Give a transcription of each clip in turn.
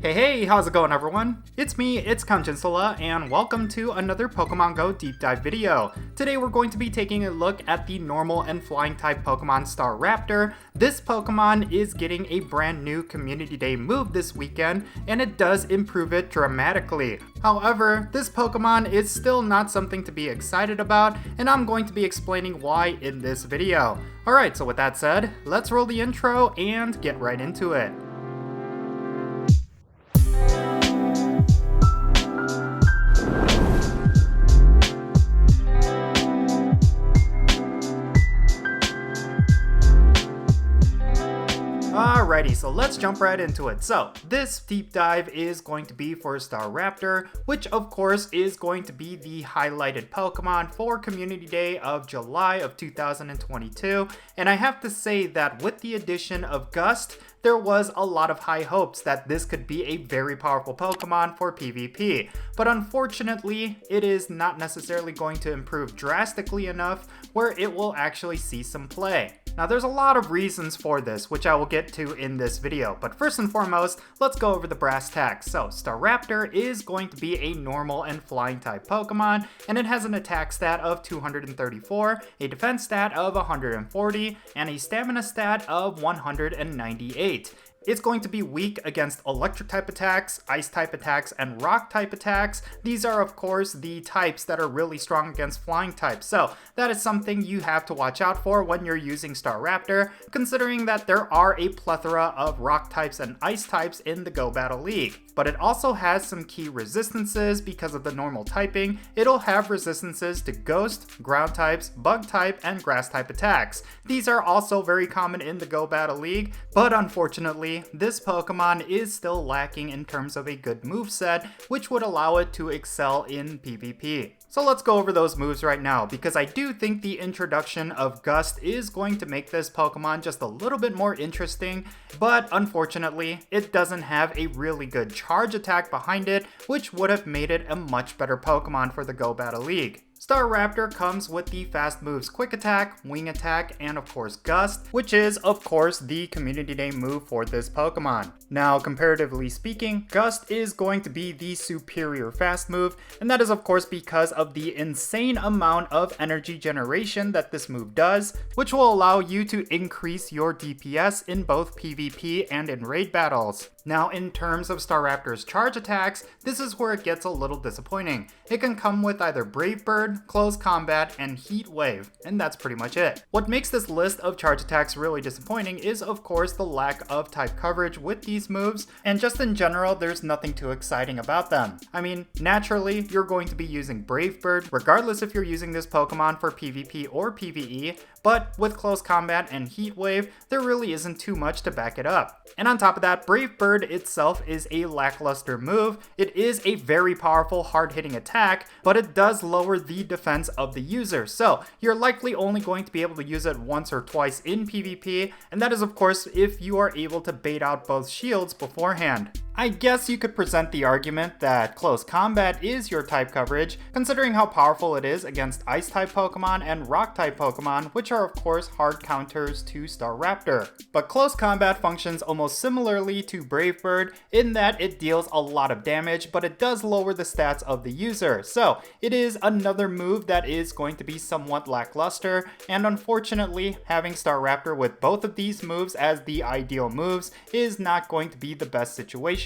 Hey, how's it going everyone? It's me, it's Jinsula, and welcome to another Pokemon GO deep dive video. Today we're going to be taking a look at the normal and flying type Pokemon Staraptor. This Pokemon is getting a brand new Community Day move this weekend, and it does improve it dramatically. However, this Pokemon is still not something to be excited about, and I'm going to be explaining why in this video. Alright, so with that said, let's roll the intro and get right into it. Alrighty, so let's jump right into it. So, this deep dive is going to be for Staraptor, which of course is going to be the highlighted Pokemon for Community Day of July of 2022. And I have to say that with the addition of Gust, there was a lot of high hopes that this could be a very powerful Pokemon for PvP, but unfortunately, it is not necessarily going to improve drastically enough where it will actually see some play. Now there's a lot of reasons for this, which I will get to in this video, but first and foremost, let's go over the brass tacks. So Staraptor is going to be a normal and flying type Pokemon, and it has an attack stat of 234, a defense stat of 140, and a stamina stat of 198. It's going to be weak against electric type attacks, ice type attacks, and rock type attacks. These are of course the types that are really strong against flying types, so that is something you have to watch out for when you're using Staraptor, considering that there are a plethora of rock types and ice types in the Go Battle League. But it also has some key resistances because of the normal typing. It'll have resistances to ghost, ground types, bug type, and grass type attacks. These are also very common in the Go Battle League, but unfortunately, this Pokemon is still lacking in terms of a good moveset, which would allow it to excel in PvP. So let's go over those moves right now, because I do think the introduction of Gust is going to make this Pokemon just a little bit more interesting, but unfortunately, it doesn't have a really good charge attack behind it, which would have made it a much better Pokemon for the Go Battle League. Staraptor comes with the fast moves Quick Attack, Wing Attack, and of course Gust, which is of course the Community Day move for this Pokemon. Now, comparatively speaking, Gust is going to be the superior fast move, and that is of course because of the insane amount of energy generation that this move does, which will allow you to increase your DPS in both PvP and in raid battles. Now, in terms of Staraptor's charge attacks, this is where it gets a little disappointing. It can come with either Brave Bird, Close Combat, and Heat Wave, and that's pretty much it. What makes this list of charge attacks really disappointing is of course the lack of type coverage with these moves, and just in general, there's nothing too exciting about them. I mean, naturally, you're going to be using Brave Bird, regardless if you're using this Pokemon for PvP or PvE, but with Close Combat and Heat Wave, there really isn't too much to back it up. And on top of that, Brave Bird itself is a lackluster move. It is a very powerful, hard-hitting attack, but it does lower the defense of the user, so you're likely only going to be able to use it once or twice in PvP, and that is of course if you are able to bait out both shields beforehand. I guess you could present the argument that Close Combat is your type coverage, considering how powerful it is against Ice type Pokemon and Rock type Pokemon, which are of course hard counters to Staraptor. But Close Combat functions almost similarly to Brave Bird in that it deals a lot of damage, but it does lower the stats of the user, so it is another move that is going to be somewhat lackluster, and unfortunately, having Staraptor with both of these moves as the ideal moves is not going to be the best situation.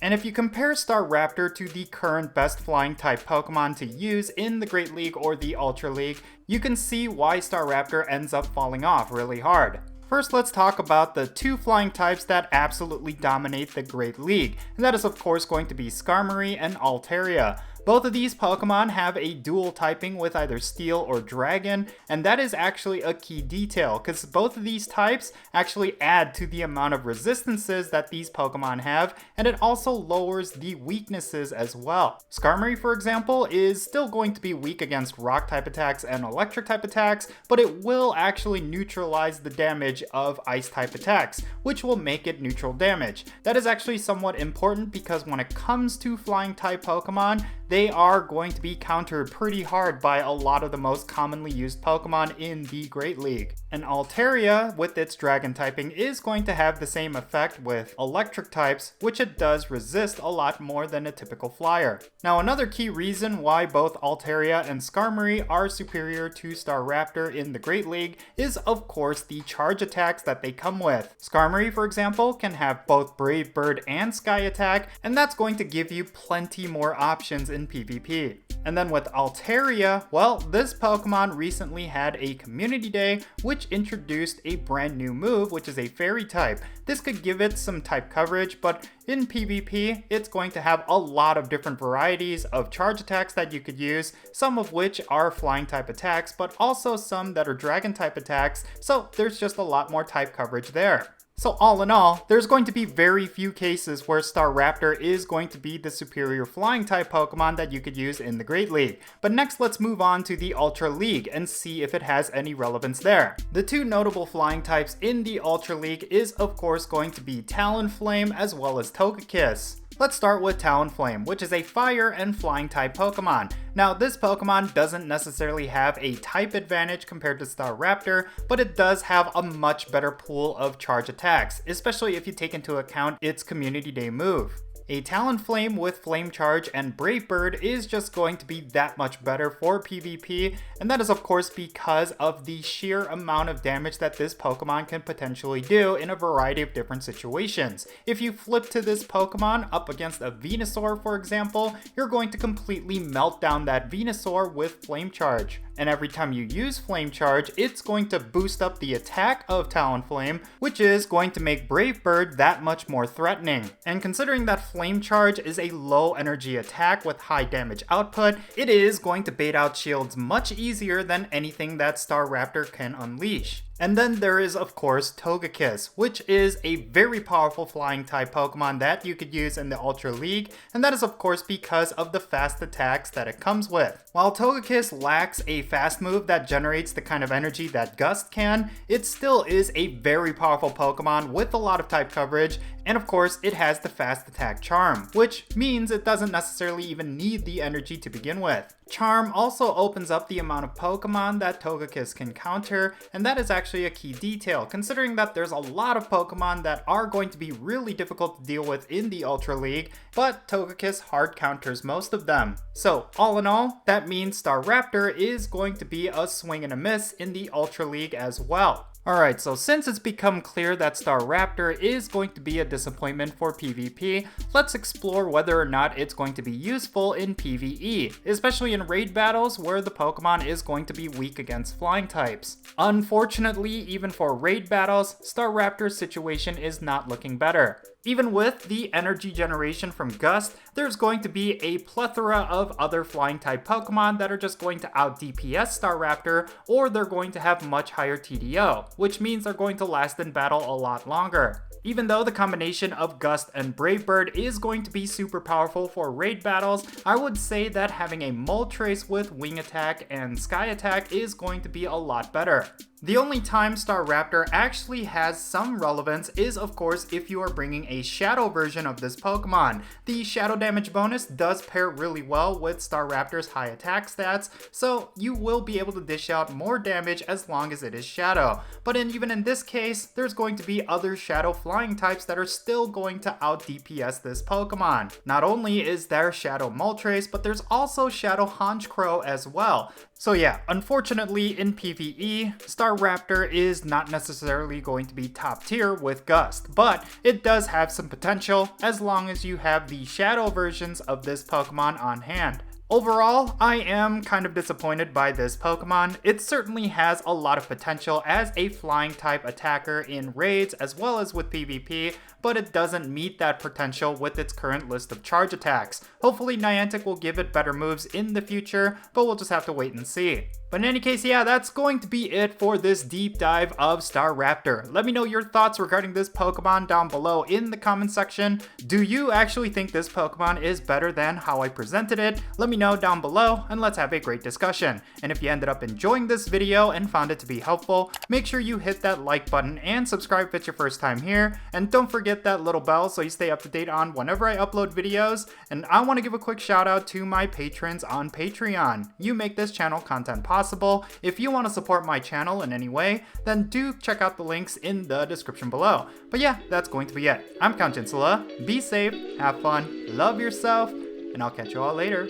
And if you compare Staraptor to the current best flying type Pokemon to use in the Great League or the Ultra League, you can see why Staraptor ends up falling off really hard. First, let's talk about the two flying types that absolutely dominate the Great League, and that is of course going to be Skarmory and Altaria. Both of these Pokemon have a dual typing with either Steel or Dragon, and that is actually a key detail, because both of these types actually add to the amount of resistances that these Pokemon have, and it also lowers the weaknesses as well. Skarmory, for example, is still going to be weak against Rock type attacks and Electric type attacks, but it will actually neutralize the damage of Ice type attacks, which will make it neutral damage. That is actually somewhat important because when it comes to flying type Pokemon, they are going to be countered pretty hard by a lot of the most commonly used Pokemon in the Great League. And Altaria, with its dragon typing, is going to have the same effect with electric types, which it does resist a lot more than a typical flyer. Now, another key reason why both Altaria and Skarmory are superior to Staraptor in the Great League is, of course, the charge attacks that they come with. Skarmory, for example, can have both Brave Bird and Sky Attack, and that's going to give you plenty more options in PvP. And then with Altaria, well, this Pokemon recently had a community day which introduced a brand new move, which is a fairy type. This could give it some type coverage, but in PvP, it's going to have a lot of different varieties of charge attacks that you could use, some of which are flying type attacks, but also some that are dragon type attacks, so there's just a lot more type coverage there. So all in all, there's going to be very few cases where Staraptor is going to be the superior flying type Pokemon that you could use in the Great League. But next, let's move on to the Ultra League and see if it has any relevance there. The two notable flying types in the Ultra League is of course going to be Talonflame as well as Togekiss. Let's start with Talonflame, which is a fire and flying type Pokemon. Now, this Pokemon doesn't necessarily have a type advantage compared to Staraptor, but it does have a much better pool of charge attacks, especially if you take into account its Community Day move. A Talonflame with Flame Charge and Brave Bird is just going to be that much better for PvP, and that is of course because of the sheer amount of damage that this Pokemon can potentially do in a variety of different situations. If you flip to this Pokemon up against a Venusaur, for example, you're going to completely melt down that Venusaur with Flame Charge. And every time you use Flame Charge, it's going to boost up the attack of Talonflame, which is going to make Brave Bird that much more threatening. And considering that Flame Charge is a low energy attack with high damage output, it is going to bait out shields much easier than anything that Staraptor can unleash. And then there is of course Togekiss, which is a very powerful flying type Pokemon that you could use in the Ultra League, and that is of course because of the fast attacks that it comes with. While Togekiss lacks a fast move that generates the kind of energy that Gust can, it still is a very powerful Pokemon with a lot of type coverage, and of course it has the fast attack charm, which means it doesn't necessarily even need the energy to begin with. Charm also opens up the amount of Pokemon that Togekiss can counter, and that is actually a key detail, considering that there's a lot of Pokemon that are going to be really difficult to deal with in the Ultra League, but Togekiss hard counters most of them. So all in all, that means Staraptor is going to be a swing and a miss in the Ultra League as well. Alright, so since it's become clear that Staraptor is going to be a disappointment for PvP, let's explore whether or not it's going to be useful in PvE, especially in raid battles where the Pokemon is going to be weak against flying types. Unfortunately, even for raid battles, Staraptor's situation is not looking better. Even with the energy generation from Gust, there's going to be a plethora of other flying type Pokemon that are just going to out DPS Staraptor, or they're going to have much higher TDO, which means they're going to last in battle a lot longer. Even though the combination of Gust and Brave Bird is going to be super powerful for raid battles, I would say that having a Moltres with Wing Attack and Sky Attack is going to be a lot better. The only time Staraptor actually has some relevance is of course if you are bringing a Shadow version of this Pokemon. The Shadow damage bonus does pair really well with Staraptor's high attack stats, so you will be able to dish out more damage as long as it is Shadow. But even in this case, there's going to be other Shadow flying types that are still going to out DPS this Pokemon. Not only is there Shadow Moltres, but there's also Shadow Honchkrow as well. So yeah, unfortunately in PvE, Staraptor is not necessarily going to be top tier with Gust, but it does have some potential as long as you have the Shadow versions of this Pokemon on hand. Overall, I am kind of disappointed by this Pokemon. It certainly has a lot of potential as a flying type attacker in raids as well as with PvP, but it doesn't meet that potential with its current list of charge attacks. Hopefully Niantic will give it better moves in the future, but we'll just have to wait and see. But in any case, yeah, that's going to be it for this deep dive of Staraptor. Let me know your thoughts regarding this Pokemon down below in the comment section. Do you actually think this Pokemon is better than how I presented it? Let me know down below and let's have a great discussion. And if you ended up enjoying this video and found it to be helpful, make sure you hit that like button and subscribe if it's your first time here. And don't forget that little bell so you stay up to date on whenever I upload videos. And I want to give a quick shout out to my patrons on Patreon. You make this channel content possible. If you want to support my channel in any way, then do check out the links in the description below. But yeah, that's going to be it. I'm Count Jinsula. Be safe, have fun, love yourself, and I'll catch you all later.